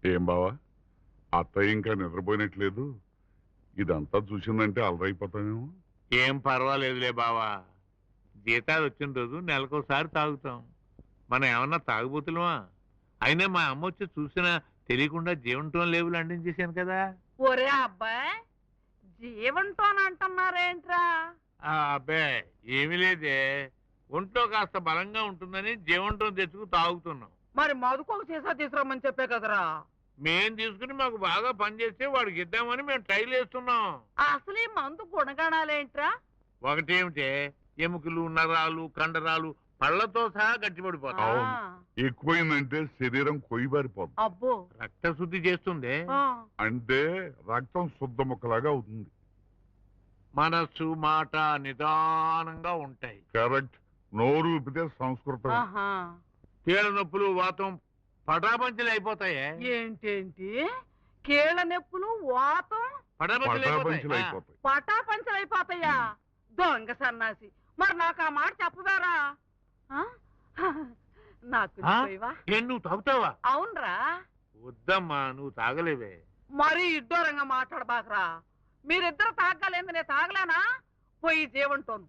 ఏం బావా అత్తయ్య ఇంకా నిద్రపోయినట్లేదు. ఇదంతా చూసిందంటే అలరైపోతామేమో. ఏం పర్వాలేదులే బావా. జీతాలు వచ్చిన రోజు నెలకోసారి తాగుతాం. మనం ఏమన్నా తాగుబోతులమా? అయినా మా అమ్మ వచ్చి చూసినా తెలియకుండా జీవంతో లేవులు అందించేశాను కదా. ఒరే అబ్బాయి, జీవంతోని అంటున్నారేంట్రా? అబ్బే ఏమీ లేదే, ఒంట్లో కాస్త బలంగా ఉంటుందని జీవంతో తెచ్చుకు తాగుతున్నాం. మరి మధుకోక సీసా తీసుకురమ్మని చెప్పే కదరా. మేం తీసుకుని మాకు బాగా పనిచేస్తే వాడికి ఇద్దామని మేము ట్రైల్ వేస్తున్నాం. అసలు ఈ మందు గుణగణాలేంట్రా? ఒకటేమిటే, ఎముకలు, నరాలు, కండరాలు పళ్ళతో సహా గట్టిపడిపోతాం. అవును. ఎక్కువైందంటే శరీరం కొయ్యబారిపోతుంది. అబ్బో. రక్త శుద్ధి చేస్తుంది. అంటే రక్తం శుద్ధ ముక్కలాగా అవుతుంది. మనస్సు మాట నిదానంగా ఉంటాయి. కరెక్ట్. నోరు విప్పితే సంస్కృతం. కీళ్ళ నొప్పులు, వాతం పటాపంచలు అయిపోతాయే. ఏంటేంటి? కీళ్ళ నొప్పులు, వాతం పటాపంచలు అయిపోతాయి. పటాపంచలైపోతాయా? దొంగ సన్నాసి, మరి నాకు ఆ మాట చెప్పదారా? నాకు నువ్వు తాగుతావా? అవునరా. వద్దమ్మా, నువ్వు తాగలేవే. మరి ఇడ్డోరంగా మాట్లాడబాకరా. మీరిద్దరు తాగలేంది నేను తాగలేనా? పోయి జీవంటోను.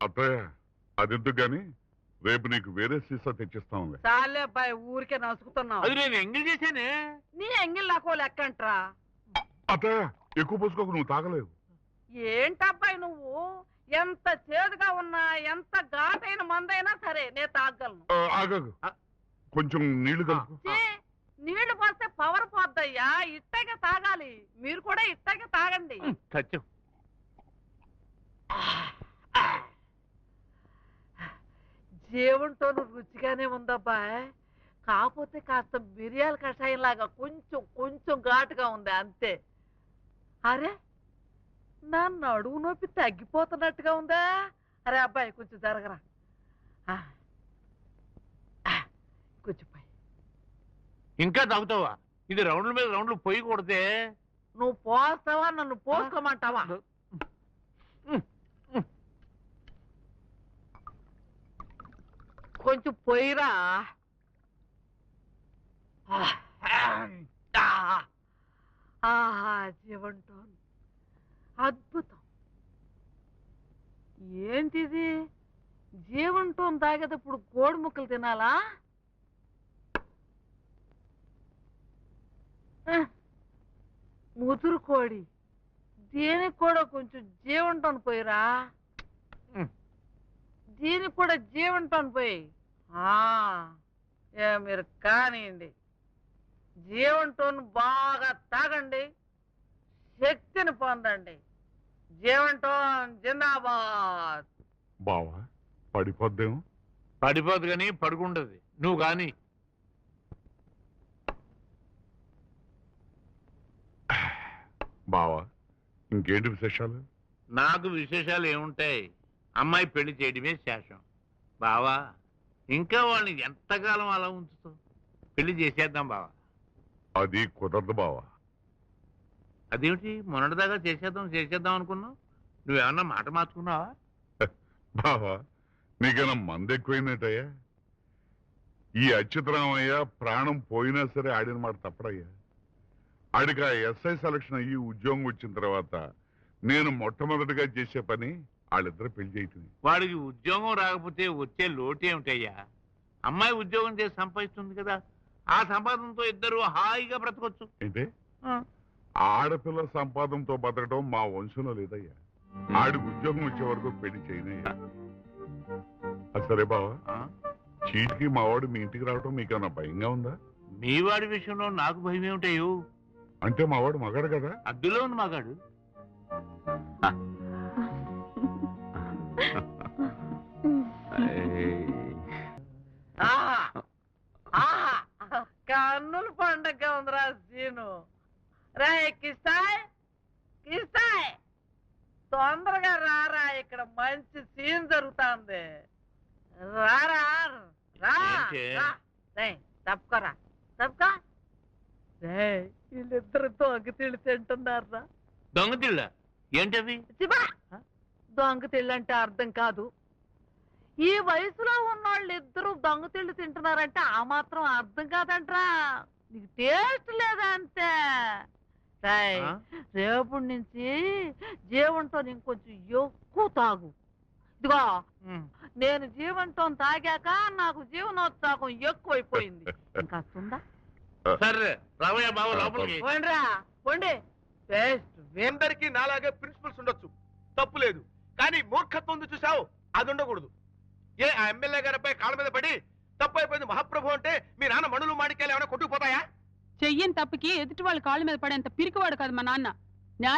అత్తయ్య అదెందుకు గాని రేపు నీకు వేరే సీసా తెచ్చిస్తాంలే. చాలే అబ్బాయి, ఊరికే నసుకుతున్నావు. అది నేను ఎంగిల్ చేశానే. నీ ఎంగిల్ నాకో లెక్కంట్రా. అత్తయ్య ఎక్కువ పోసుకోకు, నువ్వు తాగలేవు. ఏంటబ్బాయి నువ్వు? ఎంత చేదుగా ఉన్నా, ఎంత ఘాటైన మందైనా సరే నేను తాగలను. ఆగదు, కొంచెం నీళ్లు కలుపు. నీళ్లు పోస్తే పవర్ పోద్దయ్యా. ఇట్టగే తాగాలి. మీరు కూడా ఇట్టగే తాగండి. జీవంతో రుచిగానే ఉందబ్బాయ్. కాకపోతే కాస్త మిరియాల కషాయం లాగా కొంచెం కొంచెం ఘాటుగా ఉంది అంతే. అరే, నా నడువు నొప్పి తగ్గిపోతున్నట్టుగా ఉందా? అరే అబ్బాయి, కొంచెం జరగరా. కొంచెం పై. ఇంకా తాగుతావా? ఇది రౌండ్ల మీద రౌండ్లు పొయ్యి కొడితే. నువ్వు పోస్తావా, నన్ను పోసుకోమంటావా? కొంచెం పొయ్యిరా. జీవంటో అద్భుతం. ఏంటిది? జీవంటో తాగేటప్పుడు కోడి ముక్కలు తినాలా? ముదురు కోడి. దీనికి కూడా కొంచెం జీవంటోని పోయిరా. దీనికి కూడా జీవంటోని పోయి. మీరు కానివ్వండి. జీవంటోని బాగా తాగండి, శక్తిని పొందండి. జీవంటోన్ జిందాబాద్. బావా పడిపోద్దేమో. పడిపోద్దు కానీ పడుకుంటది. నువ్వు కానీ బావా ఇంకేంటి విశేషాలు? నాకు విశేషాలు ఏముంటాయి? అమ్మాయి పెళ్లి చేయడమే శేషం. బావా, ఇంకా వాళ్ళని ఎంతకాలం అలా ఉంచుతావు? పెళ్లి చేసేద్దాం బావా. అది కుదరదు బావా. అదేమిటి, మొన్నటిదాకా చేసేద్దాం అనుకున్నావు? నువ్వేమన్నా మాట మార్చుకున్నావా? బావా నీకైనా మంది ఎక్కువైందటయ్యా. ఈ అచ్యుతరామయ్య ప్రాణం పోయినా సరే ఆడిన మాట తప్పడయ్యా. ఆడికి ఆ ఎస్ఐ సెలక్షన్ అయ్యి ఉద్యోగం వచ్చిన తర్వాత నేను మొట్టమొదటిగా చేసే పని వాళ్ళిద్దరు పెళ్లి చేయటం. వాడికి ఉద్యోగం రాకపోతే వచ్చే లోటు ఏమిటయ్యా? అమ్మాయి ఉద్యోగం చేసి సంపాదిస్తుంది కదా, ఆ సంపాదనతో ఇద్దరు హాయిగా బ్రతకొచ్చు. ఏంటే? ఆడపిల్ల సంపాదనతో బతకడం మా వంశంలో లేదయ్యా. ఆడికి ఉద్యోగం వచ్చే వరకు పెళ్లి చేయనయ్యా. సరే బావా, చీటికి మా వాడు మీ ఇంటికి రావడం మీకన్నా భయంగా ఉందా? మీ వాడి విషయంలో నాకు భయం ఏమిటయ్యో? అంటే మా వాడు మగాడు కదా. అద్దులో ఉంది మగాడు. కన్నుల పండగ ఉందిరా సీను. రా కిస్తాయ్, కిస్తాయ్ తొందరగా రారా, ఇక్కడ మంచి సీన్ జరుగుతుంది. రారా రా. తప్పుకోరా, తప్పుకో. వీళ్ళిద్దరు దొంగతిళ్ళు తింటున్నారా? దొంగతిళ్ళ ఏంటవి? దొంగతిళ్ళు అంటే అర్థం కాదు. ఈ వయసులో ఉన్నవాళ్ళు ఇద్దరు దొంగతిళ్ళు తింటున్నారంటే ఆ మాత్రం అర్థం కాదంట్రా. నీకు టేస్ట్ లేదా అంతే. రేయ్, ఆ? రేపటి నుంచి జీవంతో ఇంకొంచెం ఎక్కువ తాగు. ఇదిగో నేను జీవంతో తాగాక నాకు జీవనోత్సాహం ఎక్కువైపోయింది. ఇంకా వస్తుందా? సరే రావయ్య బావ లోపలికి. పోండ్రా, పోండి. టేస్ట్ అందరికీ నాలాగే ప్రిన్సిపల్స్ ఉండొచ్చు, తప్పు లేదు. కానీ మూర్ఖత్వం ఉంది చూసావు, అది ఉండకూడదు. ఏ ఆ ఎమ్మెల్యే గారిపై కాళ్ళ మీద పడి తప్పు అయిపోయింది మహాప్రభు అంటే మీ నాన్న మణులు మాడికాయలు ఏమైనా కొట్టుకుపోతాయా? చెయ్యని తప్పుకి ఎదుటి వాళ్ళ కాళ్ళ మీద పడేంత పిరికివాడు కాదు మా నాన్న. న్యాయం